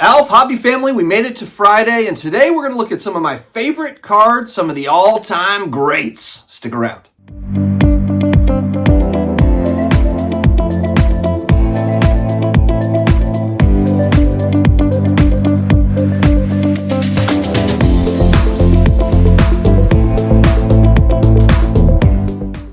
Alf, Hobby family, we made it to Friday, and today we're going to look at some of my favorite cards, some of the all-time greats. Stick around.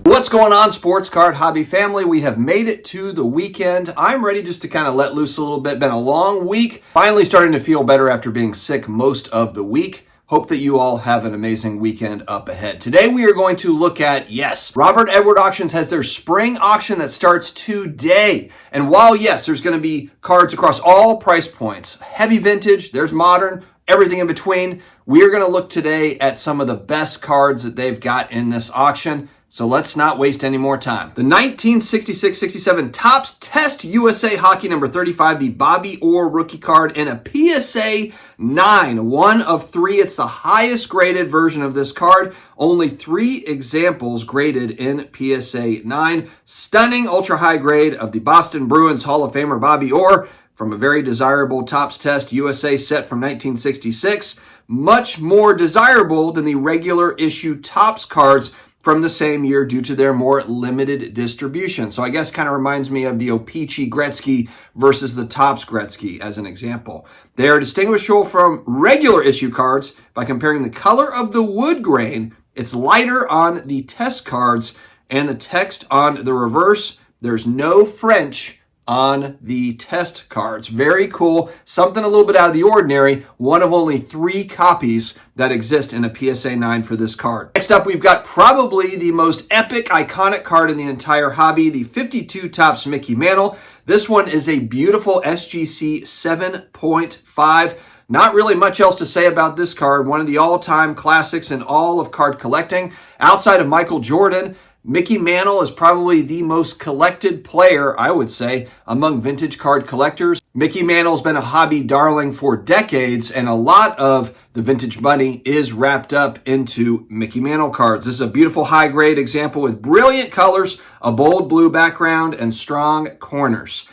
What's going on, sports card hobby family? We have made it to the weekend. I'm ready just to kind of let loose a little bit. Been a long week. Finally starting to feel better after being sick most of the week. Hope that you all have an amazing weekend up ahead. Today we are going to look at, yes, Robert Edward Auctions has their spring auction that starts today. And while, yes, there's going to be cards across all price points, heavy vintage, there's modern, everything in between, we are going to look today at some of the best cards that they've got in this auction. So let's not waste any more time. The 1966-67 Topps Test USA Hockey number 35, the Bobby Orr rookie card in a PSA 9, one of three. It's the highest graded version of this card. Only 3 examples graded in PSA 9. Stunning ultra high grade of the Boston Bruins Hall of Famer Bobby Orr from a very desirable Topps Test USA set from 1966. Much more desirable than the regular issue Topps cards from the same year due to their more limited distribution. So I guess kind of reminds me of the O-Pee-Chee Gretzky versus the Topps Gretzky as an example. They are distinguishable from regular issue cards by comparing the color of the wood grain. It's lighter on the test cards and the text on the reverse. There's no French on the test cards. Very cool. Something a little bit out of the ordinary. One of only 3 copies that exist in a PSA 9 for this card. Next up, we've got probably the most epic, iconic card in the entire hobby, the 52 Topps Mickey Mantle. This one is a beautiful SGC 7.5. Not really much else to say about this card. One of the all-time classics in all of card collecting. Outside of Michael Jordan, Mickey Mantle is probably the most collected player, I would say, among vintage card collectors. Mickey Mantle's been a hobby darling for decades, and a lot of the vintage money is wrapped up into Mickey Mantle cards. This is a beautiful high-grade example with brilliant colors, a bold blue background, and strong corners.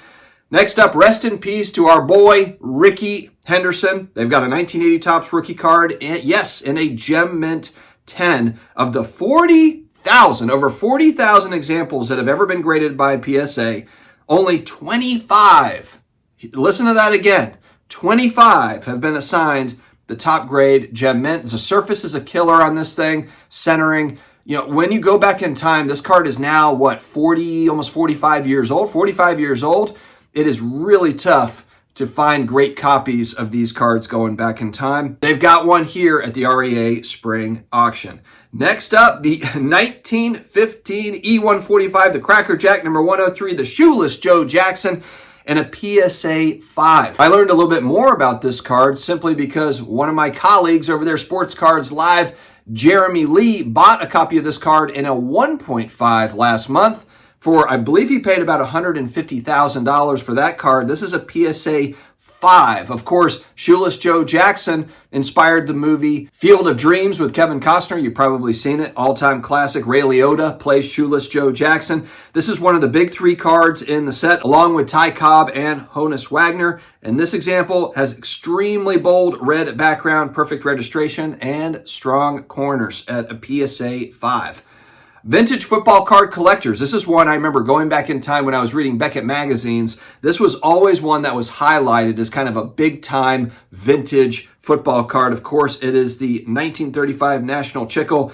Next up, rest in peace to our boy, Rickey Henderson. They've got a 1980 Topps rookie card, and yes, in a Gem Mint 10 of the over 40,000 examples that have ever been graded by PSA, only 25, listen to that again, 25 have been assigned the top grade Gem Mint. The surface is a killer on this thing, centering. You know, when you go back in time, this card is now, what, 40, almost 45 years old, 45 years old. It is really tough to find great copies of these cards going back in time. They've got one here at the REA Spring Auction. Next up, the 1915 E145, the Cracker Jack number 103, the Shoeless Joe Jackson, and a PSA 5. I learned a little bit more about this card simply because one of my colleagues over there, Sports Cards Live, Jeremy Lee, bought a copy of this card in a 1.5 last month. For, I believe he paid about $150,000 for that card. This is a PSA 5. Of course, Shoeless Joe Jackson inspired the movie Field of Dreams with Kevin Costner. You've probably seen it. All-time classic. Ray Liotta plays Shoeless Joe Jackson. This is one of the big 3 cards in the set, along with Ty Cobb and Honus Wagner. And this example has extremely bold red background, perfect registration, and strong corners at a PSA 5. Vintage football card collectors. This is one I remember going back in time when I was reading Beckett magazines. This was always one that was highlighted as kind of a big-time vintage football card. Of course, it is the 1935 National Chickle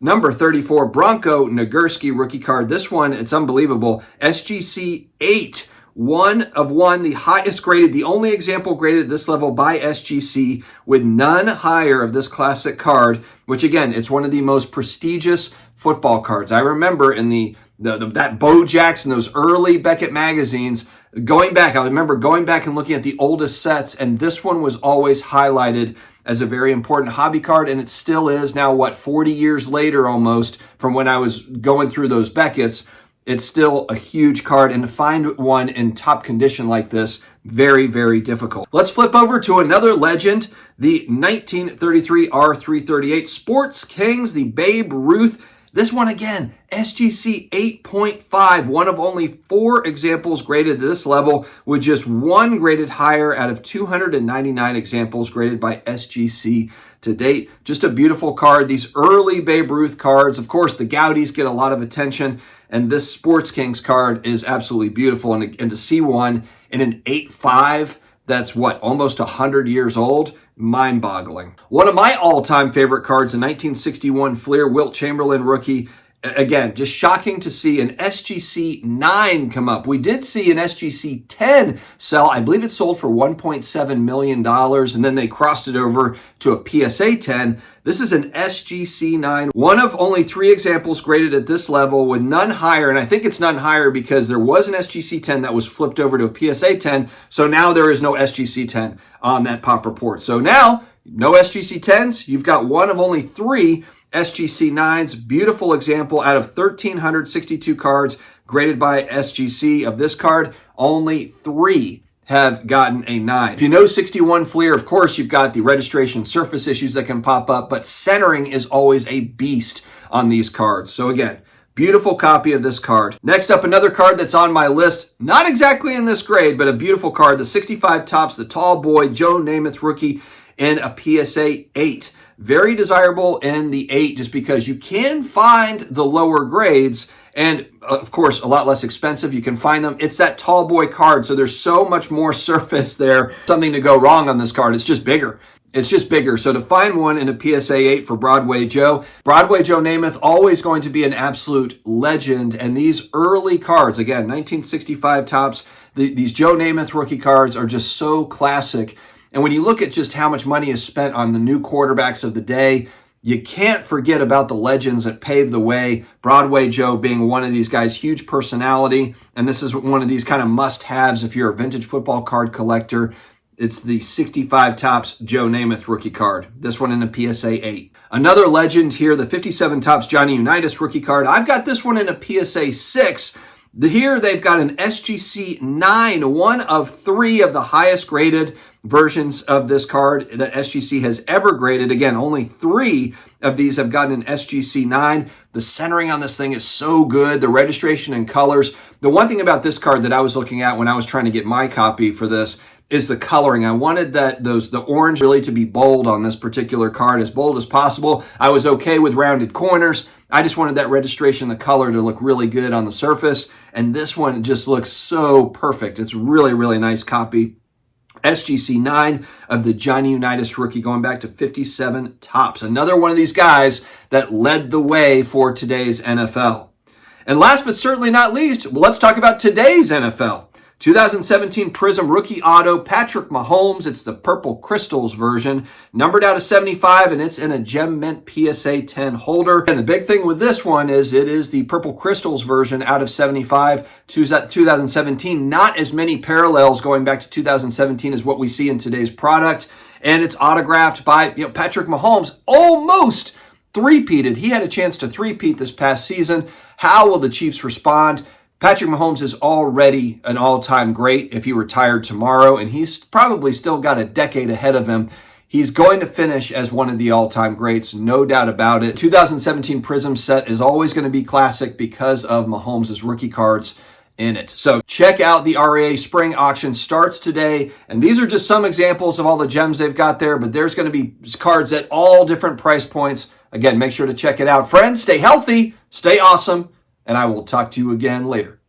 number 34 Bronko Nagurski rookie card. This one, it's unbelievable. SGC 8. 1 of 1, the highest graded, the only example graded at this level by SGC, with none higher of this classic card, which again, it's one of the most prestigious football cards. I remember in that Bo Jackson, those early Beckett magazines, I remember going back and looking at the oldest sets, and this one was always highlighted as a very important hobby card, and it still is now, what, 40 years later almost from when I was going through those Beckett's. It's still a huge card, and to find one in top condition like this, very, very difficult. Let's flip over to another legend, the 1933 R338 Sports Kings, the Babe Ruth This one again, SGC 8.5, one of only 4 examples graded to this level, with just 1 graded higher out of 299 examples graded by SGC to date. Just a beautiful card. These early Babe Ruth cards, of course, the Gaudies get a lot of attention, and this Sports Kings card is absolutely beautiful. And to see one in an 8.5, that's what, almost 100 years old? Mind-boggling. One of my all-time favorite cards, a 1961 Fleer Wilt Chamberlain rookie. Again, just shocking to see an SGC 9 come up. We did see an SGC 10 sell. I believe it sold for $1.7 million, and then they crossed it over to a PSA 10. This is an SGC 9, one of only 3 examples graded at this level, with none higher. And I think it's none higher because there was an SGC 10 that was flipped over to a PSA 10. So now there is no SGC 10 on that pop report. So now, no SGC 10s. You've got one of only 3 SGC 9s, beautiful example out of 1,362 cards graded by SGC. Of this card, only 3 have gotten a 9. If you know 61 Fleer, of course, you've got the registration surface issues that can pop up, but centering is always a beast on these cards. So again, beautiful copy of this card. Next up, another card that's on my list, not exactly in this grade, but a beautiful card, the 65 Topps, the Tall Boy, Joe Namath rookie in a PSA 8. Very desirable in the 8 just because you can find the lower grades, and of course a lot less expensive. You can find them. It's that Tall Boy card, so there's so much more surface there. Something to go wrong on this card. It's just bigger. It's just bigger. So to find one in a PSA 8 for Broadway Joe Namath, always going to be an absolute legend. And these early cards, again, 1965 Topps, these Joe Namath rookie cards are just so classic. And when you look at just how much money is spent on the new quarterbacks of the day, you can't forget about the legends that paved the way. Broadway Joe being one of these guys, huge personality. And this is one of these kind of must-haves if you're a vintage football card collector. It's the 65 Topps Joe Namath rookie card. This one in a PSA 8. Another legend here, the 57 Topps Johnny Unitas rookie card. I've got this one in a PSA 6. Here they've got an SGC 9, one of 3 of the highest graded versions of this card that SGC has ever graded. Again, only 3 of these have gotten an SGC 9. The centering on this thing is so good. The registration and colors. The one thing about this card that I was looking at when I was trying to get my copy for this is the coloring. I wanted the orange really to be bold on this particular card, as bold as possible. I was okay with rounded corners. I just wanted that registration, the color, to look really good on the surface. And this one just looks so perfect. It's really, really nice copy. SGC 9 of the Johnny Unitas rookie, going back to 57 Topps. Another one of these guys that led the way for today's NFL. And last but certainly not least, let's talk about today's NFL. 2017 Prism Rookie Auto, Patrick Mahomes. It's the Purple Crystals version, numbered out of 75, and it's in a Gem Mint PSA 10 holder. And the big thing with this one is it is the Purple Crystals version out of 75 to 2017. Not as many parallels going back to 2017 as what we see in today's product. And it's autographed by Patrick Mahomes, almost three-peated. He had a chance to three-peat this past season. How will the Chiefs respond? Patrick Mahomes is already an all-time great if he retired tomorrow, and he's probably still got a decade ahead of him. He's going to finish as one of the all-time greats, no doubt about it. 2017 Prism set is always going to be classic because of Mahomes' rookie cards in it. So check out the RAA Spring Auction. Starts today, and these are just some examples of all the gems they've got there, but there's going to be cards at all different price points. Again, make sure to check it out. Friends, stay healthy, stay awesome, and I will talk to you again later.